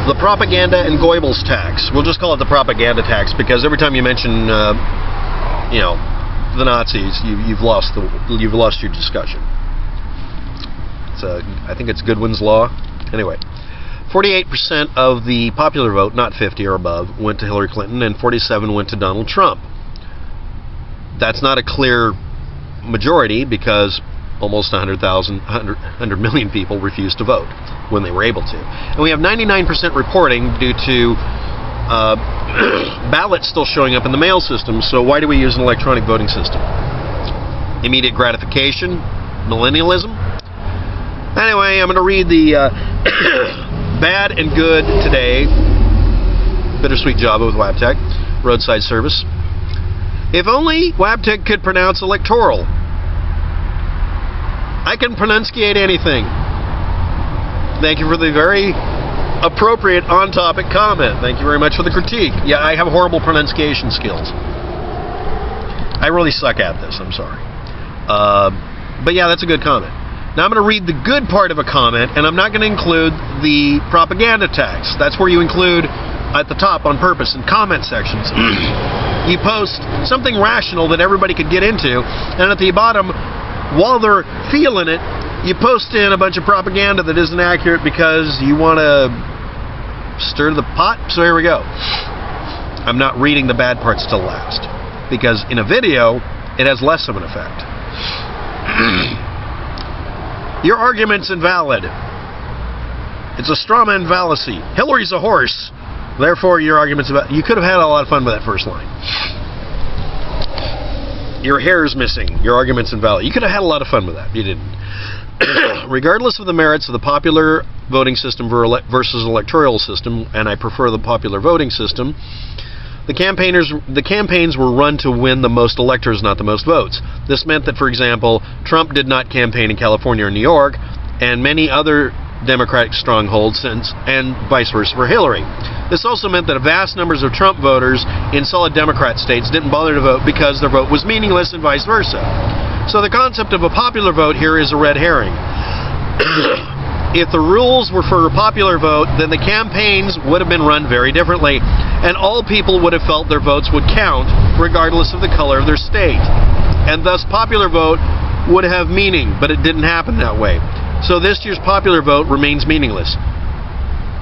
the propaganda and Goebbels tax. We'll just call it the propaganda tax because every time you mention, you know, the Nazis, you've lost your discussion. I think it's Goodwin's law. Anyway, 48% of the popular vote, not 50 or above, went to Hillary Clinton, and 47 went to Donald Trump. That's not a clear majority because almost 100 million people refused to vote when they were able to. And we have 99% reporting due to ballots still showing up in the mail system, so why do we use an electronic voting system? Immediate gratification? Millennialism? Anyway, I'm going to read the bad and good today. Bittersweet Java with WAPTEK. Roadside service. If only WAPTEK could pronounce electoral. I can pronunciate anything. Thank you for the very appropriate on-topic comment. Thank you very much for the critique. Yeah, I have horrible pronunciation skills. I really suck at this. I'm sorry. But yeah, that's a good comment. Now I'm going to read the good part of a comment, and I'm not going to include the propaganda tax. That's where you include at the top on purpose in comment sections. You post something rational that everybody could get into, and at the bottom, while they're feeling it, you post in a bunch of propaganda that isn't accurate because you want to stir the pot. So here we go. I'm not reading the bad parts till last, because in a video, it has less of an effect. Your argument's invalid. It's a strawman fallacy. Hillary's a horse. Therefore, your argument's about... You could have had a lot of fun with that first line. Your hair's missing. Your argument's invalid. You could have had a lot of fun with that. You didn't. Regardless of the merits of the popular voting system versus electoral system, and I prefer the popular voting system, the campaigns were run to win the most electors, not the most votes. This meant that, for example, Trump did not campaign in California or New York, and many other Democratic strongholds, and vice versa for Hillary. This also meant that vast numbers of Trump voters in solid Democrat states didn't bother to vote because their vote was meaningless, and vice versa. So the concept of a popular vote here is a red herring. If the rules were for a popular vote, then the campaigns would have been run very differently, and all people would have felt their votes would count, regardless of the color of their state. And thus, popular vote would have meaning, but it didn't happen that way. So this year's popular vote remains meaningless.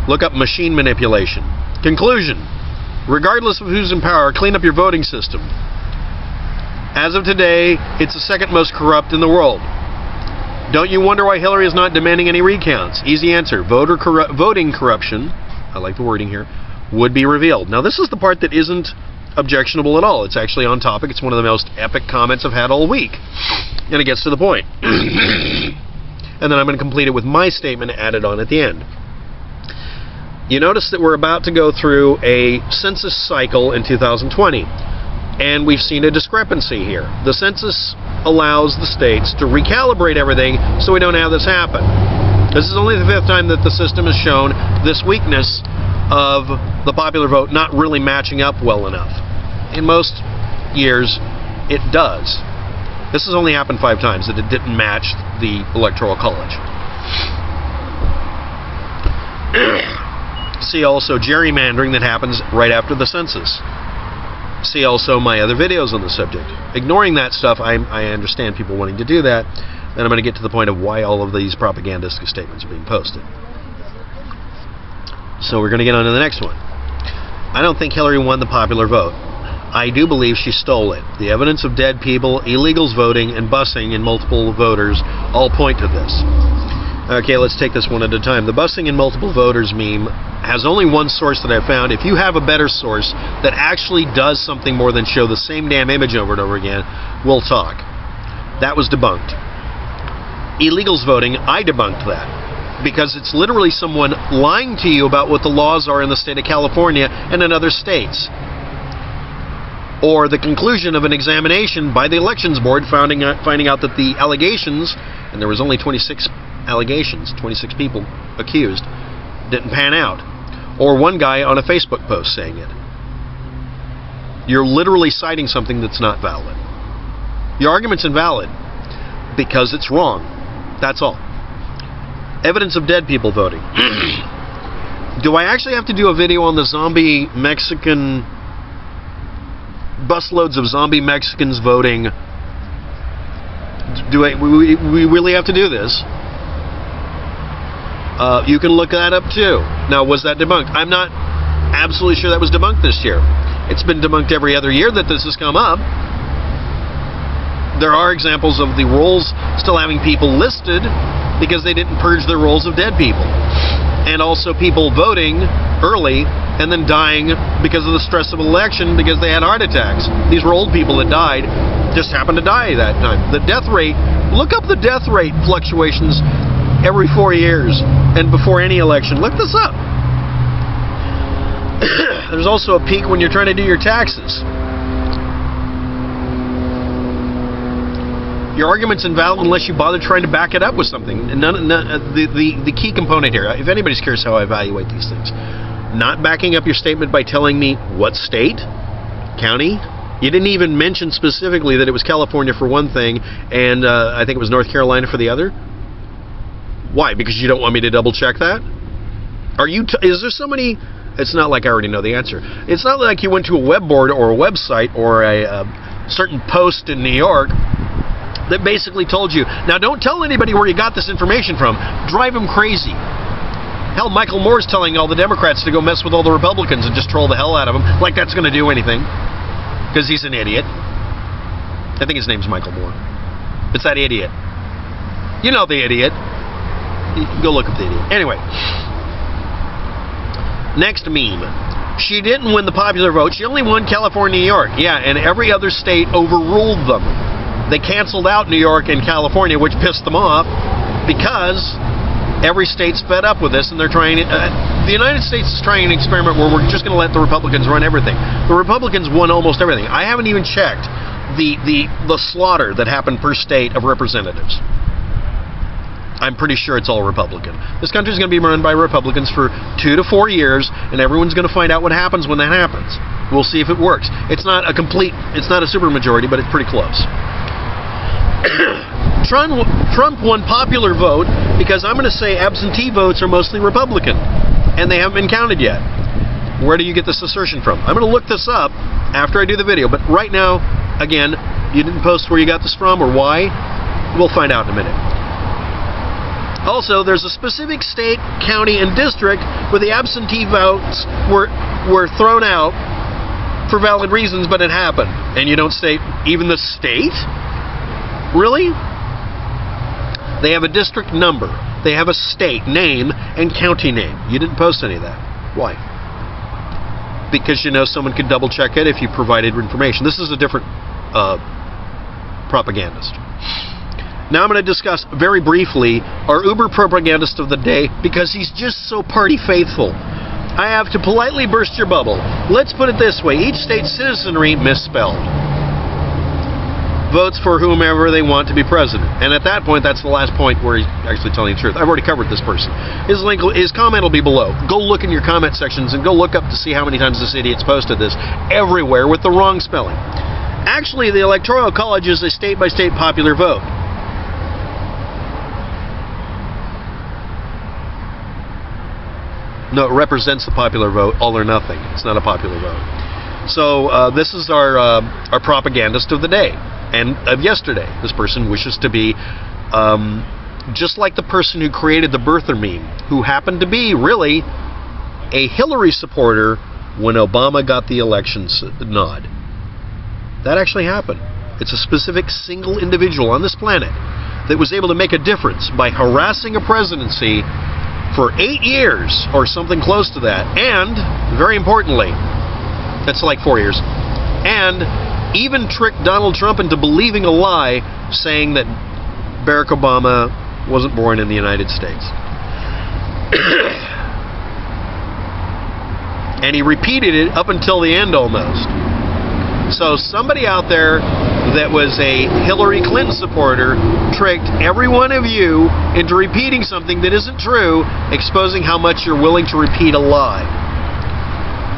Look up machine manipulation. Conclusion. Regardless of who's in power, clean up your voting system. As of today, it's the second most corrupt in the world. Don't you wonder why Hillary is not demanding any recounts? Easy answer. Voting corruption, I like the wording here, would be revealed. Now this is the part that isn't objectionable at all. It's actually on topic. It's one of the most epic comments I've had all week. And it gets to the point. And then I'm going to complete it with my statement added on at the end. You notice that we're about to go through a census cycle in 2020. And we've seen a discrepancy here. The census allows the states to recalibrate everything so we don't have this happen. This is only the 5th time that the system has shown this weakness of the popular vote not really matching up well enough. In most years, it does. This has only happened 5 times that it didn't match the Electoral College. See also gerrymandering that happens right after the census. See also my other videos on the subject. Ignoring that stuff, I understand people wanting to do that, and I'm going to get to the point of why all of these propagandistic statements are being posted. So we're going to get on to the next one. I don't think Hillary won the popular vote. I do believe she stole it. The evidence of dead people, illegals voting, and busing in multiple voters all point to this. Okay, let's take this one at a time. The busing in multiple voters meme has only one source that I've found. If you have a better source that actually does something more than show the same damn image over and over again, we'll talk. That was debunked. Illegals voting, I debunked that. Because it's literally someone lying to you about what the laws are in the state of California and in other states. Or the conclusion of an examination by the Elections Board finding out that the allegations, and there was only 26 allegations, 26 people accused, didn't pan out. Or one guy on a Facebook post saying it. You're literally citing something that's not valid. Your argument's invalid because it's wrong. That's all. Evidence of dead people voting. Do I actually have to do a video on the zombie Mexican, busloads of zombie Mexicans voting? Do we really have to do this? You can look that up too. Now, was that debunked? I'm not absolutely sure that was debunked this year. It's been debunked every other year that this has come up. There are examples of the rolls still having people listed because they didn't purge their rolls of dead people. And also people voting early and then dying because of the stress of election because they had heart attacks. These were old people that died, just happened to die that time. The death rate, look up the death rate fluctuations every 4 years and before any election. Look this up. There's also a peak when you're trying to do your taxes. Your argument's invalid unless you bother trying to back it up with something. And the key component here, if anybody's curious how I evaluate these things, not backing up your statement by telling me what state, county. You didn't even mention specifically that it was California for one thing, and I think it was North Carolina for the other. Why? Because you don't want me to double check that? Are you? Is there so many? It's not like I already know the answer. It's not like you went to a web board or a website or a certain post in New York that basically told you, now don't tell anybody where you got this information from. Drive them crazy. Hell, Michael Moore's telling all the Democrats to go mess with all the Republicans and just troll the hell out of them, like that's going to do anything. Because he's an idiot. I think his name's Michael Moore. It's that idiot. You know the idiot. Go look up the idiot. Anyway. Next meme. She didn't win the popular vote. She only won California, New York. Yeah, and every other state overruled them. They canceled out New York and California, which pissed them off because every state's fed up with this, and they're trying. The United States is trying an experiment where we're just going to let the Republicans run everything. The Republicans won almost everything. I haven't even checked the slaughter that happened per state of representatives. I'm pretty sure it's all Republican. This country's going to be run by Republicans for 2 to 4 years, and everyone's going to find out what happens when that happens. We'll see if it works. It's not a super majority, but it's pretty close. Trump won popular vote because I'm going to say absentee votes are mostly Republican, and they haven't been counted yet. Where do you get this assertion from? I'm going to look this up after I do the video, but right now, again, you didn't post where you got this from or why. We'll find out in a minute. Also, there's a specific state, county, and district where the absentee votes were thrown out for valid reasons, but it happened. And you don't state even the state? Really? They have a district number. They have a state name and county name. You didn't post any of that. Why? Because you know someone could double check it if you provided information. This is a different propagandist. Now I'm going to discuss very briefly our uber propagandist of the day because he's just so party faithful. I have to politely burst your bubble. Let's put it this way. Each state's citizenry misspelled. Votes for whomever they want to be president. And at that point, that's the last point where he's actually telling the truth. I've already covered this person. His comment will be below. Go look in your comment sections and go look up to see how many times this idiot's posted this. Everywhere with the wrong spelling. Actually, the Electoral College is a state-by-state popular vote. No, it represents the popular vote, all or nothing. It's not a popular vote. So this is our propagandist of the day and of yesterday. This person wishes to be just like the person who created the birther meme, who happened to be really a Hillary supporter when Obama got the election nod. That actually happened. It's a specific single individual on this planet that was able to make a difference by harassing a presidency for 8 years or something close to that, and very importantly, that's like 4 years, and even tricked Donald Trump into believing a lie saying that Barack Obama wasn't born in the United States. And he repeated it up until the end almost. So somebody out there that was a Hillary Clinton supporter tricked every one of you into repeating something that isn't true, exposing how much you're willing to repeat a lie.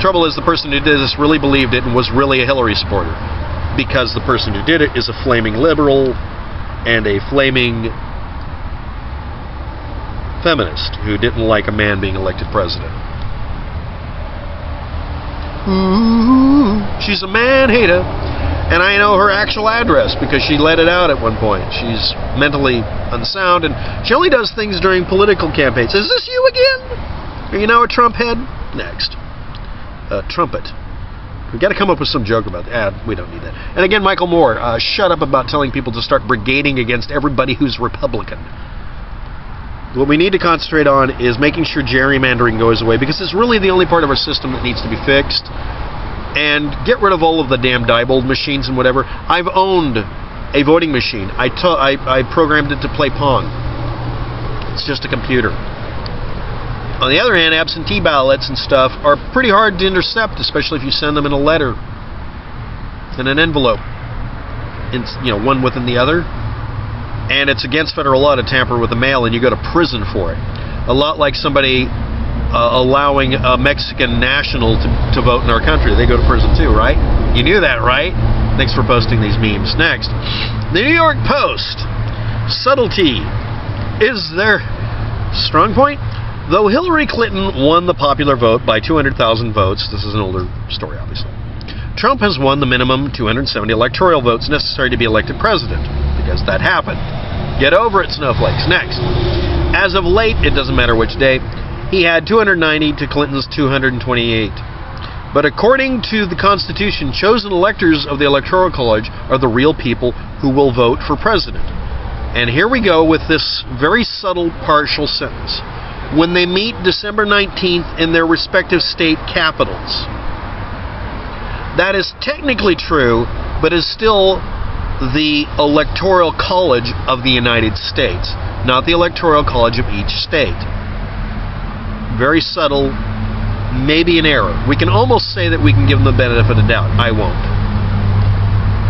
Trouble is, the person who did this really believed it and was really a Hillary supporter, because the person who did it is a flaming liberal and a flaming feminist who didn't like a man being elected president. Ooh, she's a man-hater. And I know her actual address because she let it out at one point. She's mentally unsound, and she only does things during political campaigns. Is this you again? Are you now a Trump head? Next. Trumpet. We've got to come up with some joke about that. We don't need that. And again, Michael Moore, shut up about telling people to start brigading against everybody who's Republican. What we need to concentrate on is making sure gerrymandering goes away, because it's really the only part of our system that needs to be fixed. And get rid of all of the damn Diebold machines and whatever. I've owned a voting machine. I programmed it to play Pong. It's just a computer. On the other hand, absentee ballots and stuff are pretty hard to intercept, especially if you send them in a letter, in an envelope, one within the other. And it's against federal law to tamper with the mail, and you go to prison for it. A lot like somebody allowing a Mexican national to vote in our country. They go to prison too, right? You knew that, right? Thanks for posting these memes. Next, the New York Post. Subtlety is their strong point. Though Hillary Clinton won the popular vote by 200,000 votes, this is an older story, obviously, Trump has won the minimum 270 electoral votes necessary to be elected president, because that happened. Get over it, snowflakes. Next, as of late, it doesn't matter which day, he had 290 to Clinton's 228. But according to the Constitution, chosen electors of the Electoral College are the real people who will vote for president. And here we go with this very subtle partial sentence. When they meet December 19th in their respective state capitals. That is technically true, but is still the Electoral College of the United States, not the Electoral College of each state. Very subtle, maybe an error. We can almost say that we can give them the benefit of the doubt. I won't.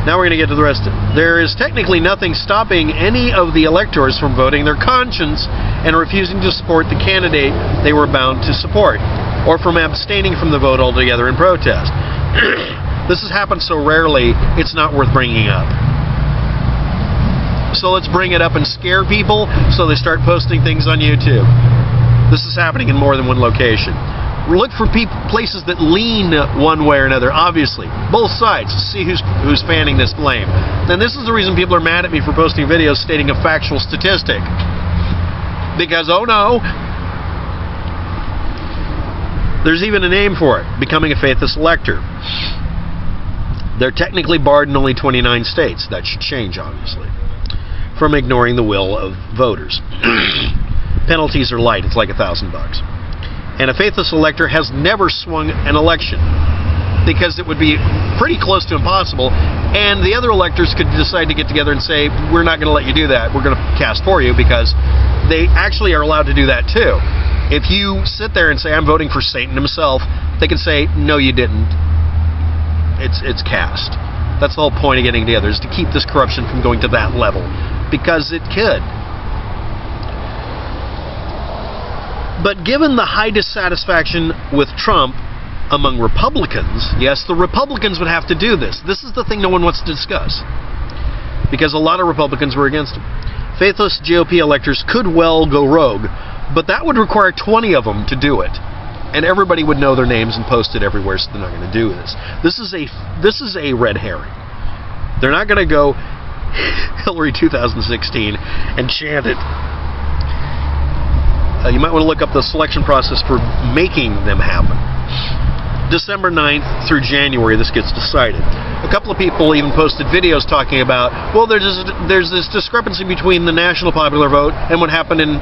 Now we're going to get to the rest of it. There is technically nothing stopping any of the electors from voting their conscience and refusing to support the candidate they were bound to support, or from abstaining from the vote altogether in protest. This has happened so rarely, it's not worth bringing up. So let's bring it up and scare people so they start posting things on YouTube. This is happening in more than one location. Look for places that lean one way or another, obviously. Both sides, to see who's fanning this flame. And this is the reason people are mad at me for posting videos stating a factual statistic. Because, oh no, there's even a name for it, becoming a faithless elector. They're technically barred in only 29 states. That should change, obviously, from ignoring the will of voters. Penalties are light. It's like $1,000. And a faithless elector has never swung an election, because it would be pretty close to impossible, and the other electors could decide to get together and say, we're not going to let you do that, we're going to cast for you, because they actually are allowed to do that too. If you sit there and say, I'm voting for Satan himself, they can say, no, you didn't. It's cast. That's the whole point of getting together, is to keep this corruption from going to that level, because it could. But given the high dissatisfaction with Trump among Republicans, yes, the Republicans would have to do this. This is the thing no one wants to discuss, because a lot of Republicans were against him. Faithless GOP electors could well go rogue, but that would require 20 of them to do it. And everybody would know their names and post it everywhere, so they're not going to do this. This is a red herring. They're not going to go Hillary 2016 and chant it. You might want to look up the selection process for making them happen. December 9th through January, this gets decided. A couple of people even posted videos talking about, well, there's this discrepancy between the national popular vote and what happened in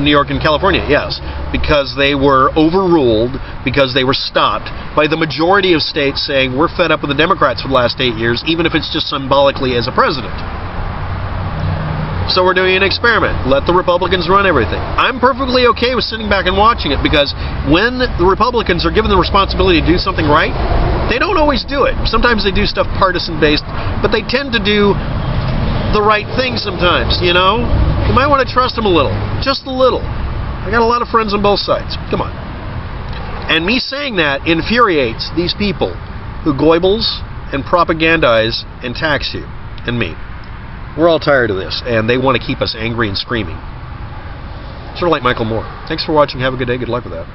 New York and California. Yes, because they were overruled, because they were stopped by the majority of states saying, we're fed up with the Democrats for the last 8 years, even if it's just symbolically as a president. So we're doing an experiment. Let the Republicans run everything. I'm perfectly okay with sitting back and watching it, because when the Republicans are given the responsibility to do something right, they don't always do it. Sometimes they do stuff partisan-based, but they tend to do the right thing sometimes, you know? You might want to trust them a little. Just a little. I got a lot of friends on both sides. Come on. And me saying that infuriates these people who goibles and propagandize and tax you and me. We're all tired of this, and they want to keep us angry and screaming. Sort of like Michael Moore. Thanks for watching. Have a good day. Good luck with that.